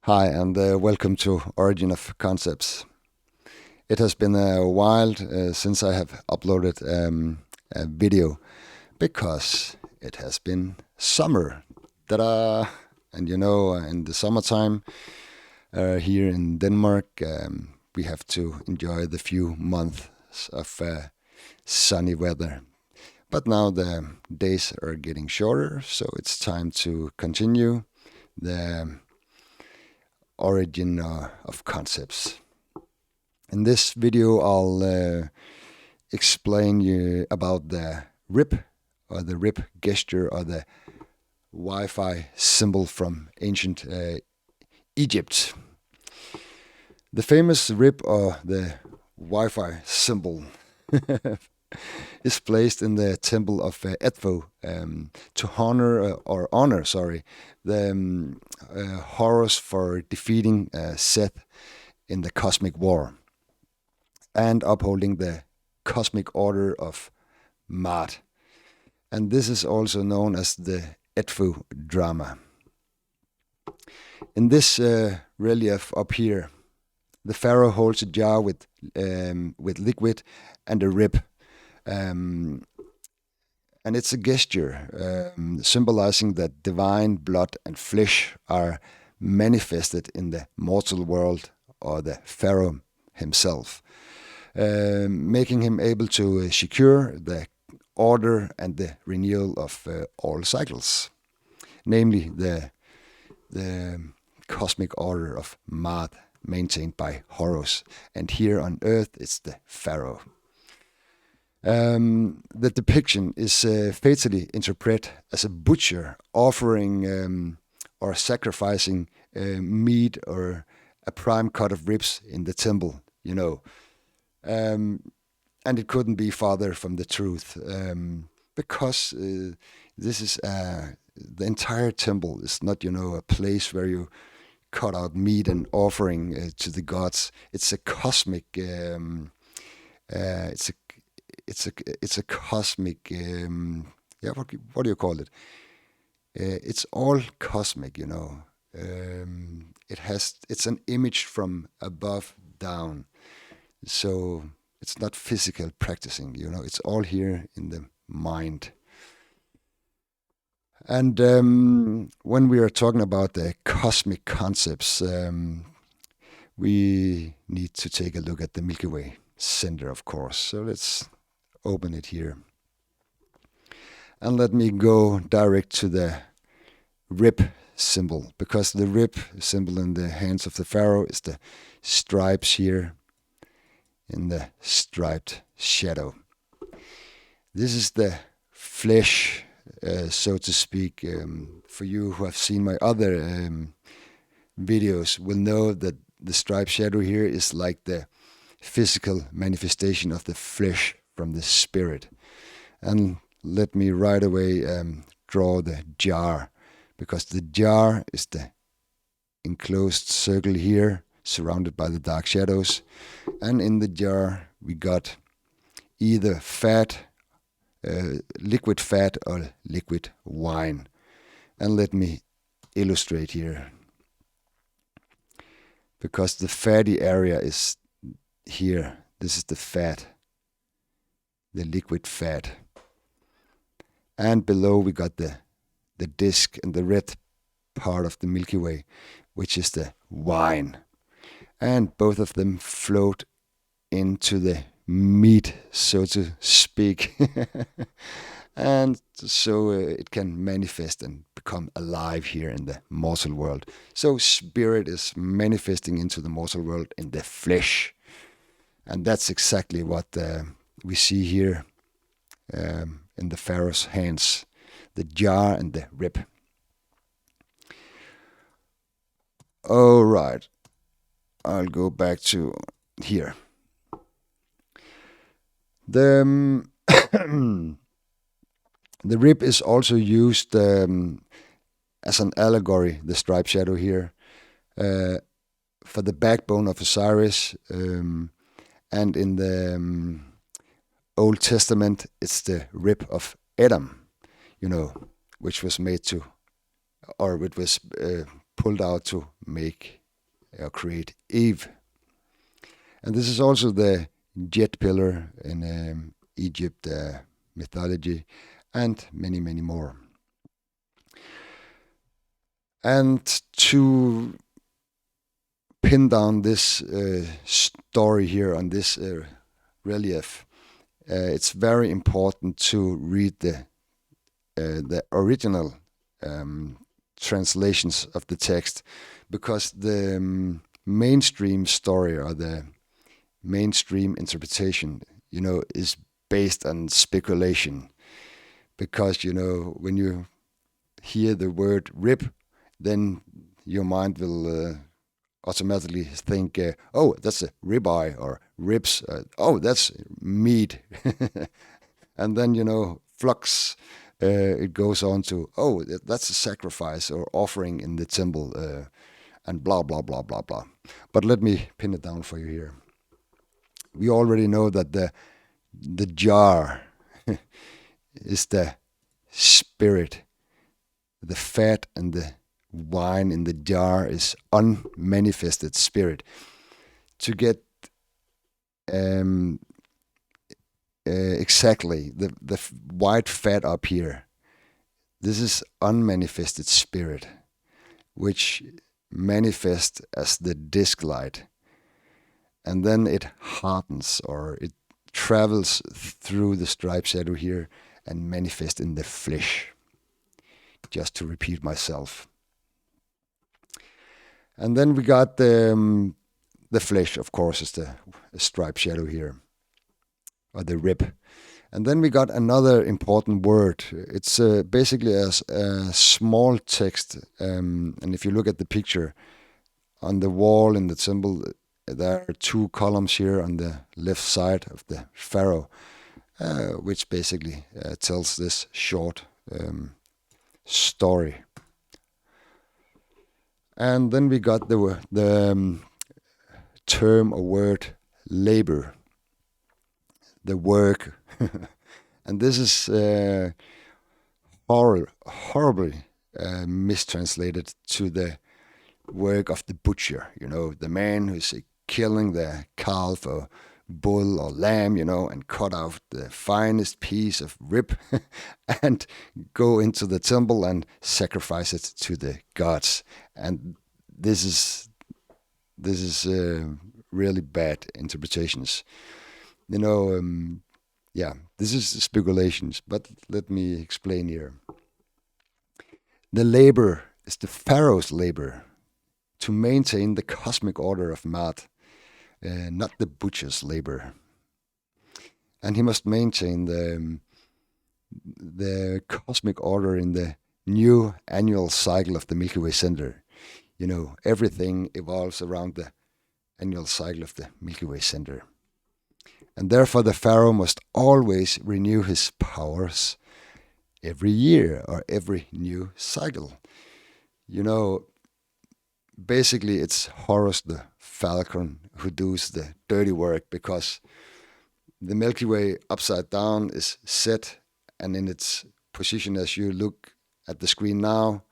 Hi, and welcome to Origin of Concepts. It has been a while since I have uploaded a video because it has been summer. Ta-da! And in the summertime here in Denmark, we have to enjoy the few months of sunny weather. But now the days are getting shorter, so it's time to continue the origin of concepts. In this video, I'll explain you about the rib, or the rib gesture, or the Wi-Fi symbol from ancient Egypt. The famous rib, or the Wi-Fi symbol, is placed in the temple of Edfu to honor the Horus for defeating Seth in the cosmic war and upholding the cosmic order of Ma'at. And this is also known as the Edfu drama. In this relief up here, the pharaoh holds a jar with liquid and a rib. And it's a gesture symbolizing that divine blood and flesh are manifested in the mortal world, or the pharaoh himself, making him able to secure the order and the renewal of all cycles, namely the cosmic order of Ma'at, maintained by Horus, and here on earth it's the pharaoh. The depiction is fatally interpreted as a butcher offering or sacrificing meat or a prime cut of ribs in the temple, and it couldn't be farther from the truth, because this is the entire temple is not, a place where you cut out meat and offering to the gods. It's a cosmic. It's a cosmic. What do you call it? It's all cosmic, It's an image from above down, so it's not physical practicing. It's all here in the mind. And when we are talking about the cosmic concepts, we need to take a look at the Milky Way center, of course. So let's open it here. And let me go direct to the rib symbol, because the rib symbol in the hands of the pharaoh is the stripes here in the striped shadow. This is the flesh, so to speak. For you who have seen my other videos will know that the striped shadow here is like the physical manifestation of the flesh from the spirit. And let me right away draw the jar, because the jar is the enclosed circle here, surrounded by the dark shadows. And in the jar we got either fat, liquid fat, or liquid wine. And let me illustrate here, because the fatty area is here. This is the fat, the liquid fat. And below we got the disc and the red part of the Milky Way, which is the wine. And both of them float into the meat, so to speak. And so it can manifest and become alive here in the mortal world. So spirit is manifesting into the mortal world in the flesh. And that's exactly what we see here in the pharaoh's hands, the jar and the rib. All right, I'll go back to here. The the rib is also used as an allegory, the striped shadow here, for the backbone of Osiris. And in the Old Testament, it's the rib of Adam, which was made to, or it was pulled out to make or create Eve. And this is also the jet pillar in Egypt mythology, and many, many more. And to pin down this story here on this relief, it's very important to read the original translations of the text, because the mainstream story or the mainstream interpretation, is based on speculation. Because, when you hear the word rib, then your mind will automatically think, oh, that's a ribeye, or ribs, oh, that's meat. And then, flux, it goes on to, oh, that's a sacrifice or offering in the temple, and blah, blah, blah, blah, blah. But let me pin it down for you here. We already know that the jar is the spirit. The fat and the wine in the jar is unmanifested spirit. To get exactly the white fat up here, this is unmanifested spirit, which manifests as the disc light. And then it hardens, or it travels through the striped shadow here and manifests in the flesh. Just to repeat myself. And then we got the flesh, of course, is the striped shadow here, or the rib. And then we got another important word. It's basically a small text. And if you look at the picture on the wall in the temple, there are two columns here on the left side of the pharaoh, which basically tells this short story. And then we got the term or word labor, the work. And this is horribly mistranslated to the work of the butcher, the man who's killing the calf or bull or lamb, and cut out the finest piece of rib and go into the temple and sacrifice it to the gods. And this is really bad interpretations. This is speculations, but let me explain here. The labor is the pharaoh's labor to maintain the cosmic order of Maat, not the butcher's labor. And he must maintain the cosmic order in the new annual cycle of the Milky Way center. Everything evolves around the annual cycle of the Milky Way center. And therefore the pharaoh must always renew his powers every year or every new cycle. Basically it's Horus the falcon who does the dirty work, because the Milky Way upside down is set, and in its position as you look at the screen now,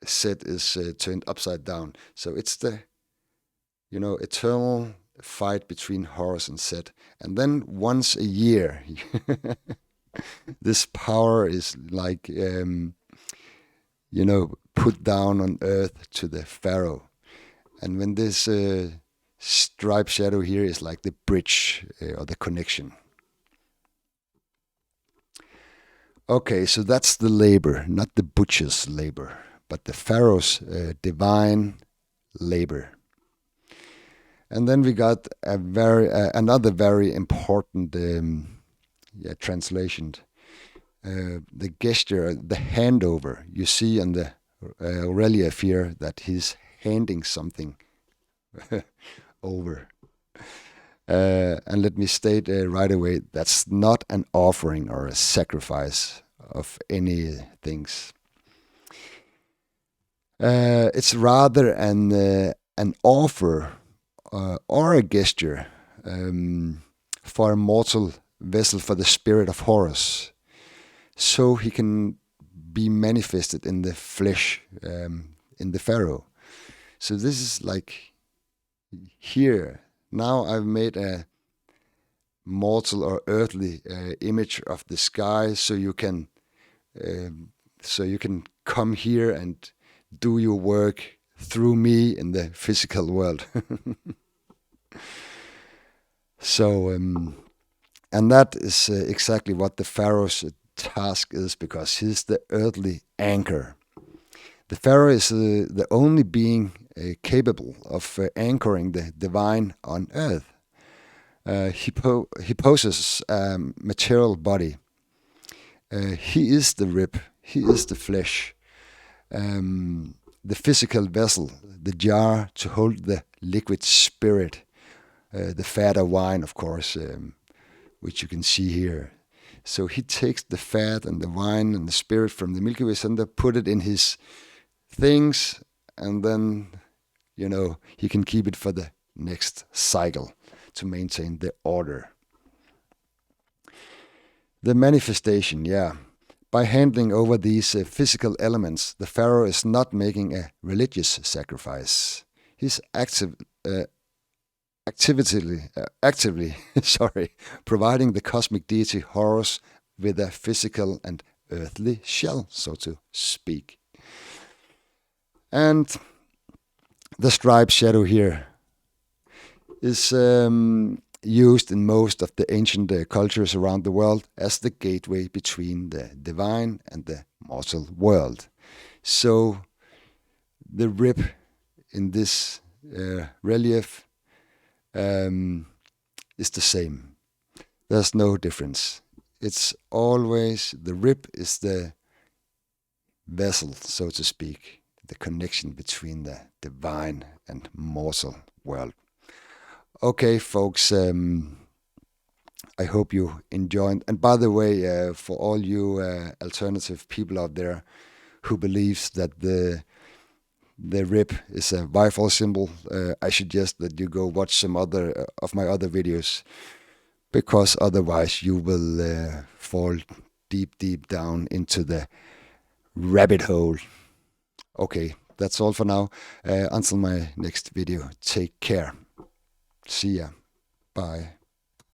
set is turned upside down. So it's the eternal fight between Horus and Set. And then once a year, this power is like, put down on earth to the pharaoh. And when this striped shadow here is like the bridge or the connection. Okay, so that's the labor, not the butcher's labor, but the pharaoh's divine labor. And then we got another very important translation. The gesture, the handover. You see on the relief here that he's handing something over. And let me state right away, that's not an offering or a sacrifice of any things. It's rather an offer or a gesture for a mortal vessel for the spirit of Horus, so he can be manifested in the flesh, in the pharaoh. So this is like here. Now I've made a mortal or earthly image of the sky, so you can come here and do your work through me in the physical world. So, and that is exactly what the pharaoh's task is, because he's the earthly anchor. The pharaoh is the only being capable of anchoring the divine on earth. He possesses a material body. He is the rib. He is the flesh. The physical vessel, the jar to hold the liquid spirit, the fat of wine, of course, which you can see here. So he takes the fat and the wine and the spirit from the Milky Way center, put it in his things, and then, he can keep it for the next cycle to maintain the order. The manifestation, by handing over these physical elements, the pharaoh is not making a religious sacrifice. He's actively providing the cosmic deity Horus with a physical and earthly shell, so to speak. And the striped shadow here is used in most of the ancient cultures around the world as the gateway between the divine and the mortal world. So the rib in this relief is the same. There's no difference. It's always, the rib is the vessel, so to speak, the connection between the divine and mortal world. Okay, folks, I hope you enjoyed. And by the way, for all you alternative people out there who believes that the rib is a Wi-Fi symbol, I suggest that you go watch some other of my other videos, because otherwise you will fall deep down into the rabbit hole. Okay, that's all for now. Until my next video, take care. See ya. Bye.